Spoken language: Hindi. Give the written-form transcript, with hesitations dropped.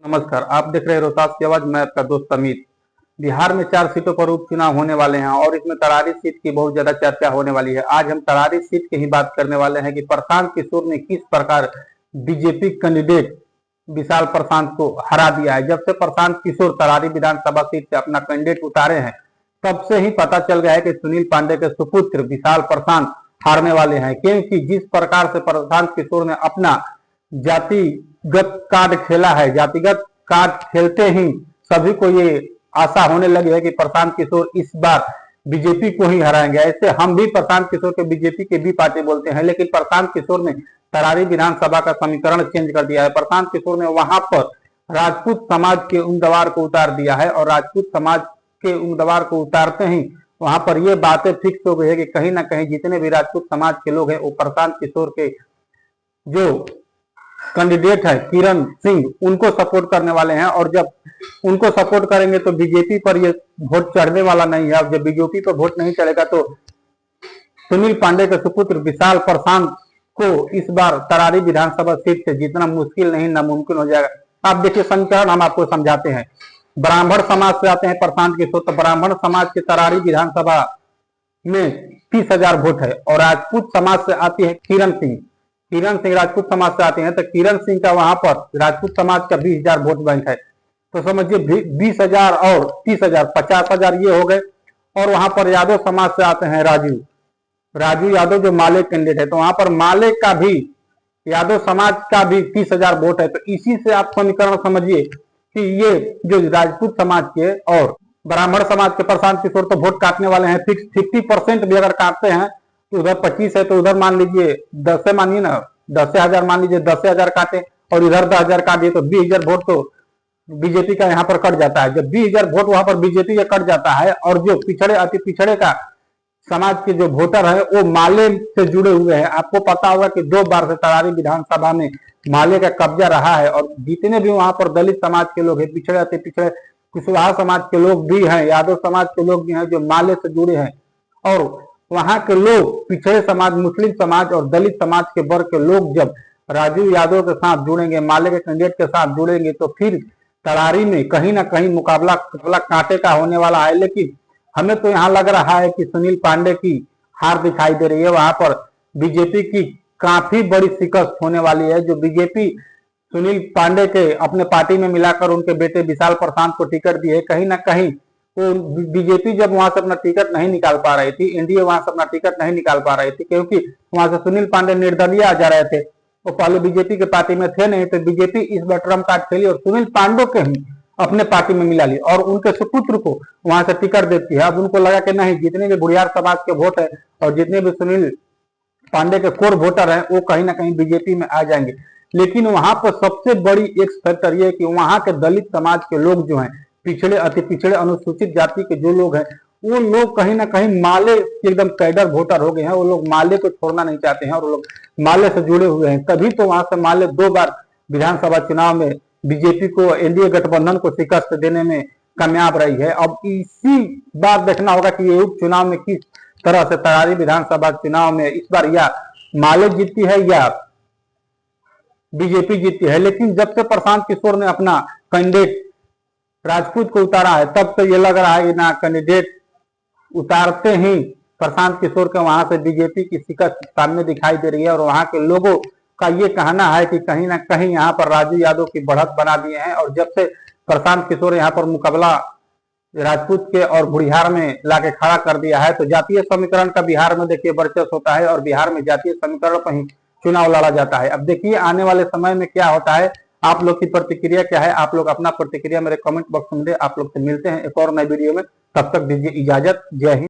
नमस्कार, आप देख रहे हैं रोहतास की आवाज। मैं आपका दोस्त अमित। बिहार में 4 सीटों पर उपचुनाव होने वाले हैं और इसमें तरारी सीट की बहुत ज्यादा चर्चा होने वाली है। आज हम तरारी सीट की ही बात करने वाले हैं कि प्रशांत किशोर ने किस प्रकार बीजेपी कैंडिडेट विशाल प्रशांत को हरा दिया है। जब से प्रशांत किशोर तरारी विधानसभा सीट से अपना कैंडिडेट उतारे हैं, तब से ही पता चल गया है कि सुनील पांडे के सुपुत्र विशाल प्रशांत हारने वाले हैं, क्योंकि जिस प्रकार से प्रशांत किशोर ने अपना जातिगत कार्ड खेला है, जातिगत कार्ड खेलते ही सभी को ये आशा होने लगी है कि प्रशांत किशोर इस बार बीजेपी को ही हराएंगे। ऐसे हम भी प्रशांत किशोर के बीजेपी के भी पार्टी बोलते हैं, लेकिन प्रशांत किशोर ने तरारी विधानसभा का समीकरण चेंज कर दिया है। प्रशांत किशोर ने वहां पर राजपूत समाज के उम्मीदवार को उतार दिया है और राजपूत समाज के उम्मीदवार को उतारते ही वहां पर ये बातें फिक्स हो गई है कि कहीं ना कहीं जितने भी राजपूत समाज के लोग हैं वो प्रशांत किशोर के जो कैंडिडेट है किरण सिंह, उनको सपोर्ट करने वाले हैं। और जब उनको सपोर्ट करेंगे तो बीजेपी पर ये वोट चढ़ने वाला नहीं है। अब जब बीजेपी पर वोट नहीं चढ़ेगा तो सुनील पांडे के सुपुत्र विशाल प्रशांत को इस बार तरारी विधानसभा सीट से जीतना मुश्किल नहीं नामुमकिन हो जाएगा। आप देखिए, समीकरण हम आपको समझाते हैं। ब्राह्मण समाज से आते हैं प्रशांत किशोर, तो ब्राह्मण समाज के तरारी विधानसभा में 30,000 वोट है और राजपूत समाज से आती है किरण सिंह। किरण सिंह राजपूत समाज से आते हैं, तो किरण सिंह का वहां पर राजपूत समाज का 20,000 वोट बैंक है। तो समझिए 20,000 और 30,000 50,000 ये हो गए। और वहां पर यादव समाज से आते हैं राजू यादव, जो माले कैंडिडेट है, तो वहां पर माले का भी यादव समाज का भी 30,000 वोट है। तो इसी से आप समीकरण समझिए कि ये जो राजपूत समाज के और ब्राह्मण समाज के प्रशांत किशोर तो वोट काटने वाले हैं फिक्स। 50% भी अगर काटते हैं तो उधर 25 है, तो उधर मान लीजिए 10 से, मानिए ना 10,000, मान लीजिए 10,000 काटे और इधर 10,000 काट दिए तो 20,000 वोट तो बीजेपी का यहाँ पर कट जाता है। जब 20,000 वोट वहां पर बीजेपी का कट जाता है और जो पिछड़े अति पिछड़े का समाज के जो वोटर है वो माले से जुड़े हुए हैं। आपको पता होगा कि 2 बार से तरारी विधानसभा में माले का कब्जा रहा है और जितने भी वहां पर दलित समाज के लोग हैं, पिछड़े अति पिछड़े कुशवाहा समाज के लोग भी हैं, यादव समाज के लोग भी हैं जो माले से जुड़े हैं। और वहां के लोग पिछड़े समाज, मुस्लिम समाज और दलित समाज के वर्ग के लोग जब राजू यादव के साथ जुड़ेंगे, माले के कैंडिडेट के साथ जुड़ेंगे, तो फिर तरारी में कहीं ना कहीं मुकाबला कांटे का होने वाला है। लेकिन हमें तो यहाँ लग रहा है कि सुनील पांडे की हार दिखाई दे रही है। वहां पर बीजेपी की काफी बड़ी शिकस्त होने वाली है। जो बीजेपी सुनील पांडे के अपने पार्टी में मिलाकर उनके बेटे विशाल प्रशांत को टिकट दी है, कहीं ना कहीं तो बीजेपी जब वहां से अपना टिकट नहीं निकाल पा रही थी, एनडीए वहां से अपना टिकट नहीं निकाल पा रही थी, क्योंकि वहां से सुनील पांडे निर्दलीय आ जा रहे थे। वो पहले बीजेपी के पार्टी में थे नहीं, तो बीजेपी इस बार ट्रम्प कार्ड खेली और सुनील पांडे के ही अपने पार्टी में मिला ली और उनके सुपुत्र को वहां से टिकट देती है। अब उनको लगा कि नहीं, जितने भी बुढ़ियार समाज के वोट है और जितने भी सुनील पांडे के कोर वोटर हैं वो कहीं ना कहीं बीजेपी में आ जाएंगे। लेकिन वहां पर सबसे बड़ी एक फैक्टर ये है कि वहां के दलित समाज के लोग जो हैं, पिछड़े अति पिछड़े अनुसूचित जाति के जो लोग हैं, वो लोग कहीं ना कहीं माले एकदम कैडर वोटर हो गए हैं। वो लोग माले को छोड़ना नहीं चाहते हैं और वो लोग माले से जुड़े हुए हैं। तभी तो वहां से माले 2 बार विधानसभा चुनाव में बीजेपी को, एनडीए गठबंधन को शिकस्त देने में कामयाब रही है। अब इसी बार देखना होगा कि ये उपचुनाव में किस तरह से तरारी विधानसभा चुनाव में इस बार या माले जीतती है या बीजेपी जीतती है। लेकिन जब से प्रशांत किशोर ने अपना कैंडिडेट राजपूत को उतारा है, तब से ये लग रहा है कि ना, कैंडिडेट उतारते ही प्रशांत किशोर के वहां से बीजेपी की शिकस्त सामने दिखाई दे रही है। और वहां के लोगों का ये कहना है कि कहीं ना कहीं यहाँ पर राजू यादव की बढ़त बना दिए हैं। और जब से प्रशांत किशोर यहाँ पर मुकाबला राजपूत के और बुढ़ियार में लाके खड़ा कर दिया है, तो जातीय समीकरण का बिहार में देखिए वर्चस्व होता है और बिहार में जातीय समीकरण पर ही चुनाव लड़ा जाता है। अब देखिए आने वाले समय में क्या होता है, आप लोग की प्रतिक्रिया क्या है। आप लोग अपना प्रतिक्रिया मेरे कमेंट बॉक्स में दे। आप लोग से मिलते हैं एक और नए वीडियो में, तब तक दीजिए इजाजत। जय हिंद।